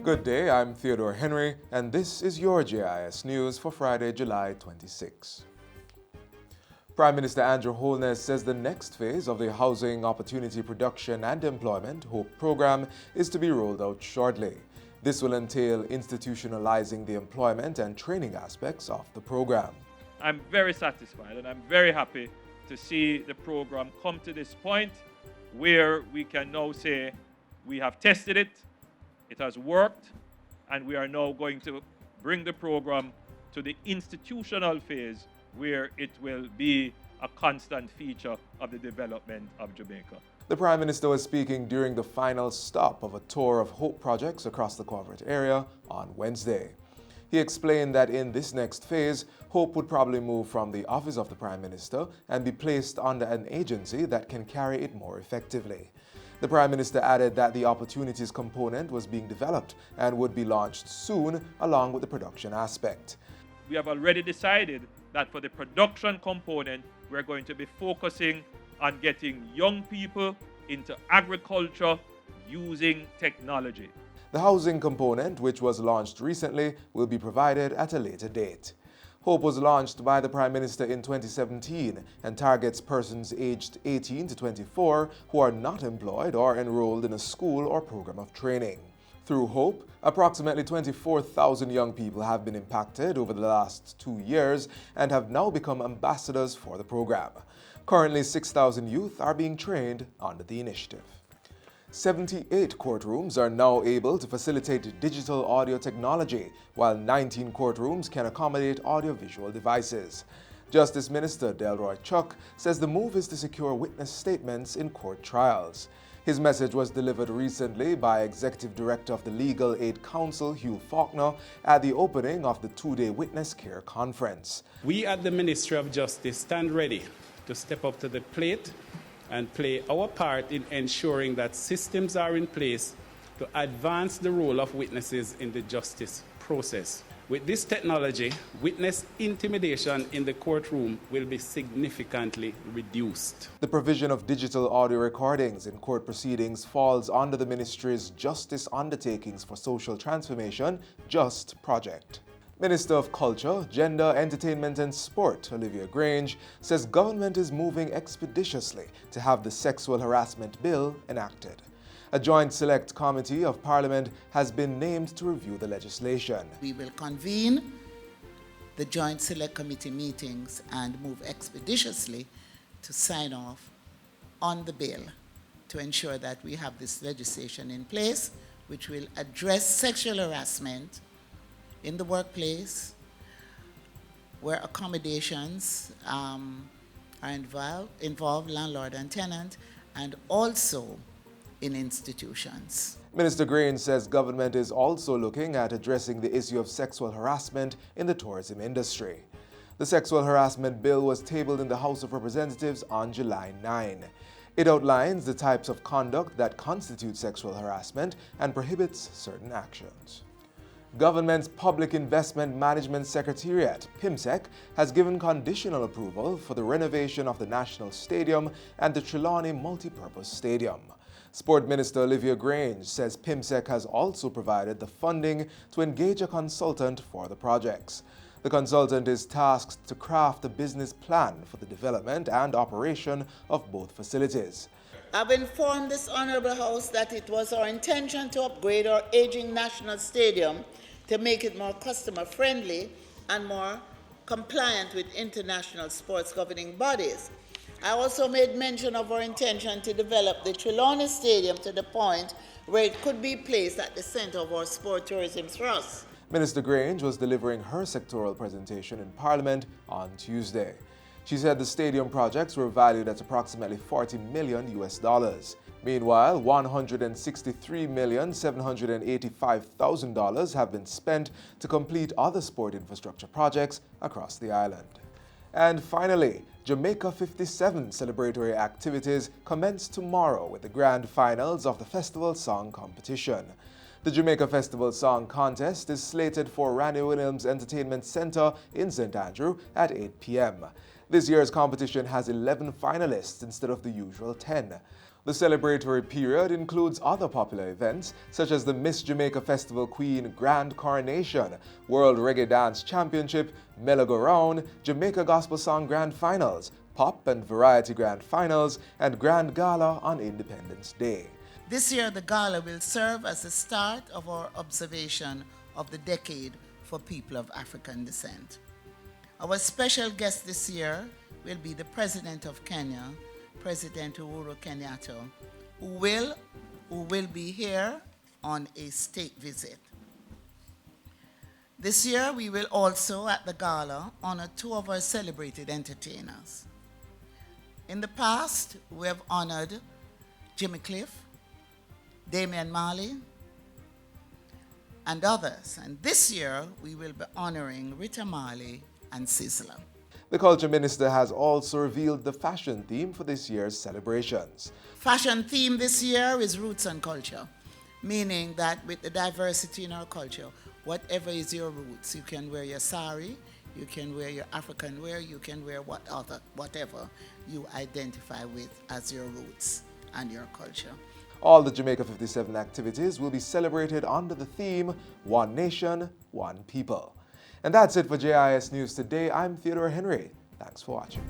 Good day, I'm Theodore Henry, and this is your JIS News for Friday, July 26. Prime Minister Andrew Holness says the next phase of the Housing Opportunity Production and Employment HOPE program is to be rolled out shortly. This will entail institutionalizing the employment and training aspects of the program. I'm very satisfied and I'm very happy to see the program come to this point where we can now say we have tested it, it has worked, and we are now going to bring the program to the institutional phase where it will be a constant feature of the development of Jamaica. The Prime Minister was speaking during the final stop of a tour of HOPE projects across the Covert area on Wednesday. He explained that in this next phase, HOPE would probably move from the office of the Prime Minister and be placed under an agency that can carry it more effectively. The Prime Minister added that the opportunities component was being developed and would be launched soon along with the production aspect. We have already decided that for the production component, we're going to be focusing on getting young people into agriculture using technology. The housing component, which was launched recently, will be provided at a later date. HOPE was launched by the Prime Minister in 2017 and targets persons aged 18 to 24 who are not employed or enrolled in a school or program of training. Through HOPE, approximately 24,000 young people have been impacted over the last 2 years and have now become ambassadors for the program. Currently, 6,000 youth are being trained under the initiative. 78 courtrooms are now able to facilitate digital audio technology, while 19 courtrooms can accommodate audiovisual devices. Justice Minister Delroy Chuck says the move is to secure witness statements in court trials. His message was delivered recently by Executive Director of the Legal Aid Council, Hugh Faulkner, at the opening of the two-day Witness Care Conference. We at the Ministry of Justice stand ready to step up to the plate and play our part in ensuring that systems are in place to advance the role of witnesses in the justice process. With this technology, witness intimidation in the courtroom will be significantly reduced. The provision of digital audio recordings in court proceedings falls under the Ministry's Justice Undertakings for Social Transformation, JUST project. Minister of Culture, Gender, Entertainment and Sport, Olivia Grange, says government is moving expeditiously to have the Sexual Harassment Bill enacted. A joint select committee of Parliament has been named to review the legislation. We will convene the joint select committee meetings and move expeditiously to sign off on the bill to ensure that we have this legislation in place which will address sexual harassment in the workplace, where accommodations are involved, landlord and tenant, and also in institutions. Minister Grange says government is also looking at addressing the issue of sexual harassment in the tourism industry. The Sexual Harassment Bill was tabled in the House of Representatives on July 9. It outlines the types of conduct that constitute sexual harassment and prohibits certain actions. Government's Public Investment Management Secretariat, PIMSEC, has given conditional approval for the renovation of the National Stadium and the Trelawney Multipurpose Stadium. Sport Minister Olivia Grange says PIMSEC has also provided the funding to engage a consultant for the projects. The consultant is tasked to craft a business plan for the development and operation of both facilities. I've informed this Honourable House that it was our intention to upgrade our aging National Stadium to make it more customer-friendly and more compliant with international sports governing bodies. I also made mention of our intention to develop the Trelawney Stadium to the point where it could be placed at the centre of our sport tourism thrust. Minister Grange was delivering her sectoral presentation in Parliament on Tuesday. She said the stadium projects were valued at approximately $40 million. Meanwhile, $163,785,000 have been spent to complete other sport infrastructure projects across the island. And finally, Jamaica 57 celebratory activities commence tomorrow with the grand finals of the Festival Song Competition. The Jamaica Festival Song Contest is slated for Randy Williams Entertainment Center in St. Andrew at 8 p.m. This year's competition has 11 finalists instead of the usual 10. The celebratory period includes other popular events such as the Miss Jamaica Festival Queen Grand Coronation, World Reggae Dance Championship, Mellow-Go-Round, Jamaica Gospel Song Grand Finals, Pop and Variety Grand Finals, and Grand Gala on Independence Day. This year, the gala will serve as the start of our observation of the decade for people of African descent. Our special guest this year will be the President of Kenya, President Uhuru Kenyatta, who will be here on a state visit. This year, we will also, at the gala, honor two of our celebrated entertainers. In the past, we have honored Jimmy Cliff, Damian Marley, and others. And this year, we will be honoring Rita Marley and Sizzla. The Culture Minister has also revealed the fashion theme for this year's celebrations. Fashion theme this year is roots and culture, meaning that with the diversity in our culture, whatever is your roots, you can wear your sari, you can wear your African wear, you can wear whatever you identify with as your roots and your culture. All the Jamaica 57 activities will be celebrated under the theme, One Nation, One People. And that's it for JIS News Today. I'm Theodore Henry. Thanks for watching.